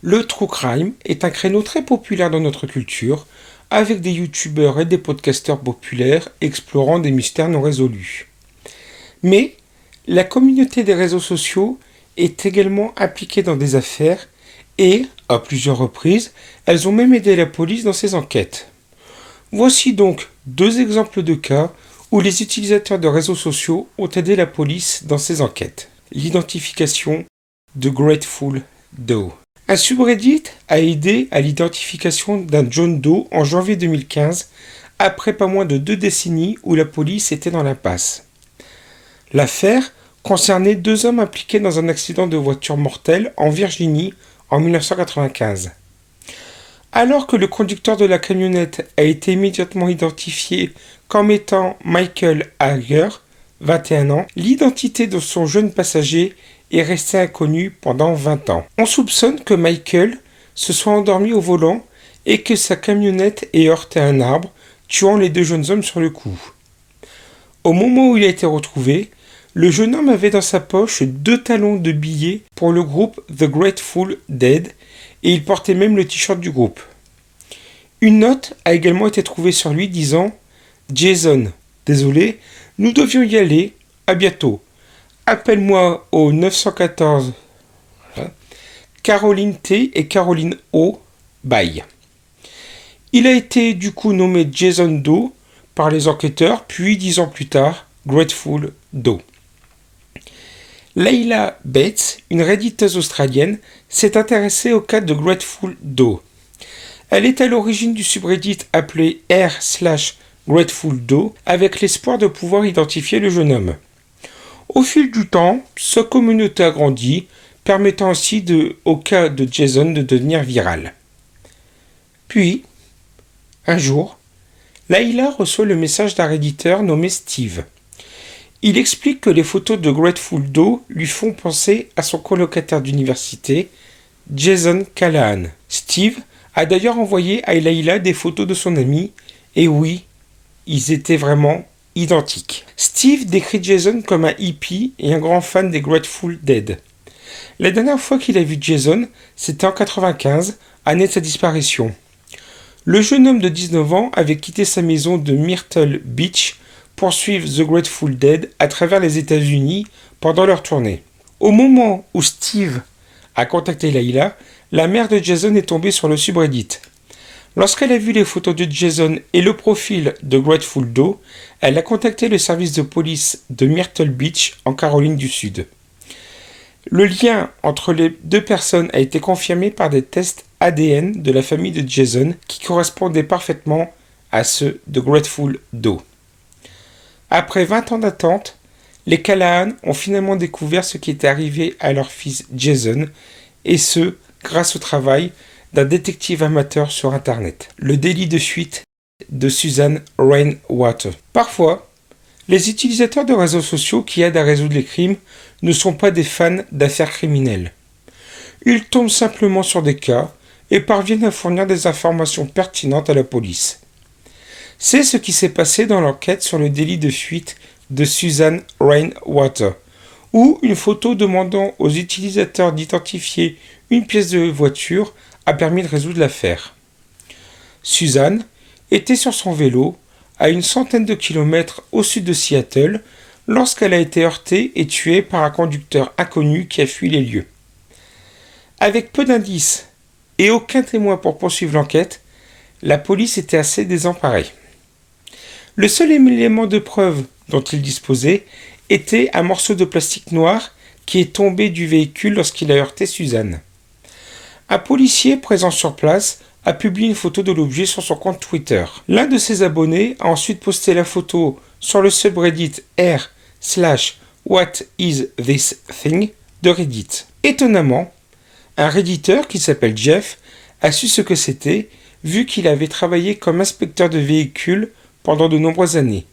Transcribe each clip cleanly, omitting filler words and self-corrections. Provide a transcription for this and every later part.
Le true crime est un créneau très populaire dans notre culture, avec des youtubeurs et des podcasteurs populaires explorant des mystères non résolus. Mais la communauté des réseaux sociaux est également impliquée dans des affaires et, à plusieurs reprises, elles ont même aidé la police dans ses enquêtes. Voici donc 2 exemples de cas où les utilisateurs de réseaux sociaux ont aidé la police dans ses enquêtes. L'identification de Grateful Doe. Un subreddit a aidé à l'identification d'un John Doe en janvier 2015, après pas moins de 2 décennies où la police était dans l'impasse. L'affaire concernait 2 hommes impliqués dans un accident de voiture mortel en Virginie en 1995. Alors que le conducteur de la camionnette a été immédiatement identifié comme étant Michael Hager, 21 ans, l'identité de son jeune passager est restée inconnue pendant 20 ans. On soupçonne que Michael se soit endormi au volant et que sa camionnette ait heurté un arbre, tuant les 2 jeunes hommes sur le coup. Au moment où il a été retrouvé, le jeune homme avait dans sa poche 2 talons de billets pour le groupe The Grateful Dead et il portait même le t-shirt du groupe. Une note a également été trouvée sur lui disant « Jason, désolé, nous devions y aller, à bientôt. Appelle-moi au 914 Caroline T et Caroline O. Bye. » Il a été du coup nommé Jason Doe par les enquêteurs, puis 10 ans plus tard, Grateful Doe. Leila Bates, une redditeuse australienne, s'est intéressée au cas de Grateful Doe. Elle est à l'origine du subreddit appelé r/Grateful Doe avec l'espoir de pouvoir identifier le jeune homme. Au fil du temps, sa communauté a grandi, permettant aussi au cas de Jason de devenir viral. Puis, un jour, Leila reçoit le message d'un redditeur nommé Steve. Il explique que les photos de Grateful Doe lui font penser à son colocataire d'université, Jason Callahan. Steve a d'ailleurs envoyé à Leila des photos de son ami, et oui, ils étaient vraiment identiques. Steve décrit Jason comme un hippie et un grand fan des Grateful Dead. La dernière fois qu'il a vu Jason, c'était en 1995, année de sa disparition. Le jeune homme de 19 ans avait quitté sa maison de Myrtle Beach pour suivre The Grateful Dead à travers les États-Unis pendant leur tournée. Au moment où Steve a contacté Leila, la mère de Jason est tombée sur le subreddit. Lorsqu'elle a vu les photos de Jason et le profil de Grateful Doe, elle a contacté le service de police de Myrtle Beach en Caroline du Sud. Le lien entre les 2 personnes a été confirmé par des tests ADN de la famille de Jason qui correspondaient parfaitement à ceux de Grateful Doe. Après 20 ans d'attente, les Callahan ont finalement découvert ce qui était arrivé à leur fils Jason, et ce, grâce au travail d'un détective amateur sur Internet. Le délit de fuite de Susan Rainwater. Parfois, les utilisateurs de réseaux sociaux qui aident à résoudre les crimes ne sont pas des fans d'affaires criminelles. Ils tombent simplement sur des cas et parviennent à fournir des informations pertinentes à la police. C'est ce qui s'est passé dans l'enquête sur le délit de fuite de Susan Rainwater, où une photo demandant aux utilisateurs d'identifier une pièce de voiture a permis de résoudre l'affaire. Susan était sur son vélo à une centaine de kilomètres au sud de Seattle lorsqu'elle a été heurtée et tuée par un conducteur inconnu qui a fui les lieux. Avec peu d'indices et aucun témoin pour poursuivre l'enquête, la police était assez désemparée. Le seul élément de preuve dont il disposait était un morceau de plastique noir qui est tombé du véhicule lorsqu'il a heurté Susan. Un policier présent sur place a publié une photo de l'objet sur son compte Twitter. L'un de ses abonnés a ensuite posté la photo sur le subreddit r/whatisthithing de Reddit. Étonnamment, un redditeur qui s'appelle Jeff a su ce que c'était, vu qu'il avait travaillé comme inspecteur de véhicules pendant de nombreuses années.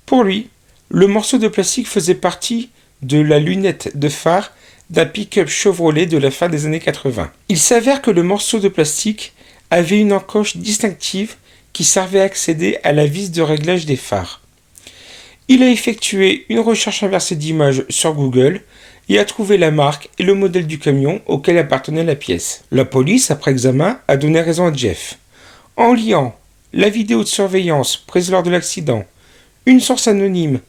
Pour lui, le morceau de plastique faisait partie de la lunette de phare d'un pick-up Chevrolet de la fin des années 80. Il s'avère que le morceau de plastique avait une encoche distinctive qui servait à accéder à la vis de réglage des phares. Il a effectué une recherche inversée d'images sur Google et a trouvé la marque et le modèle du camion auquel appartenait la pièce. La police, après examen, a donné raison à Jeff. En liant la vidéo de surveillance prise lors de l'accident, une source anonyme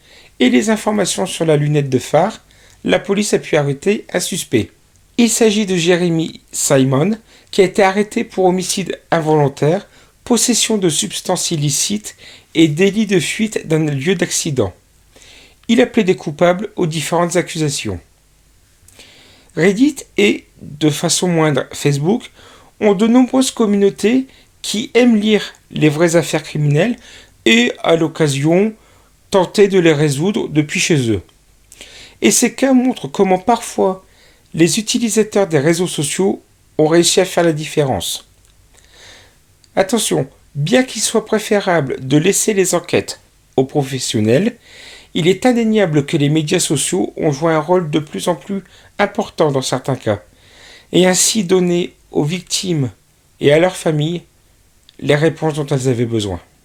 et les informations sur la lunette de phare, la police a pu arrêter un suspect. Il s'agit de Jeremy Simon, qui a été arrêté pour homicide involontaire, possession de substances illicites et délit de fuite d'un lieu d'accident. Il a plaidé coupable aux différentes accusations. Reddit et, de façon moindre, Facebook ont de nombreuses communautés qui aiment lire les vraies affaires criminelles et, à l'occasion, tenter de les résoudre depuis chez eux. Et ces cas montrent comment parfois les utilisateurs des réseaux sociaux ont réussi à faire la différence. Attention, bien qu'il soit préférable de laisser les enquêtes aux professionnels, il est indéniable que les médias sociaux ont joué un rôle de plus en plus important dans certains cas, et ainsi donné aux victimes et à leurs familles les réponses dont elles avaient besoin.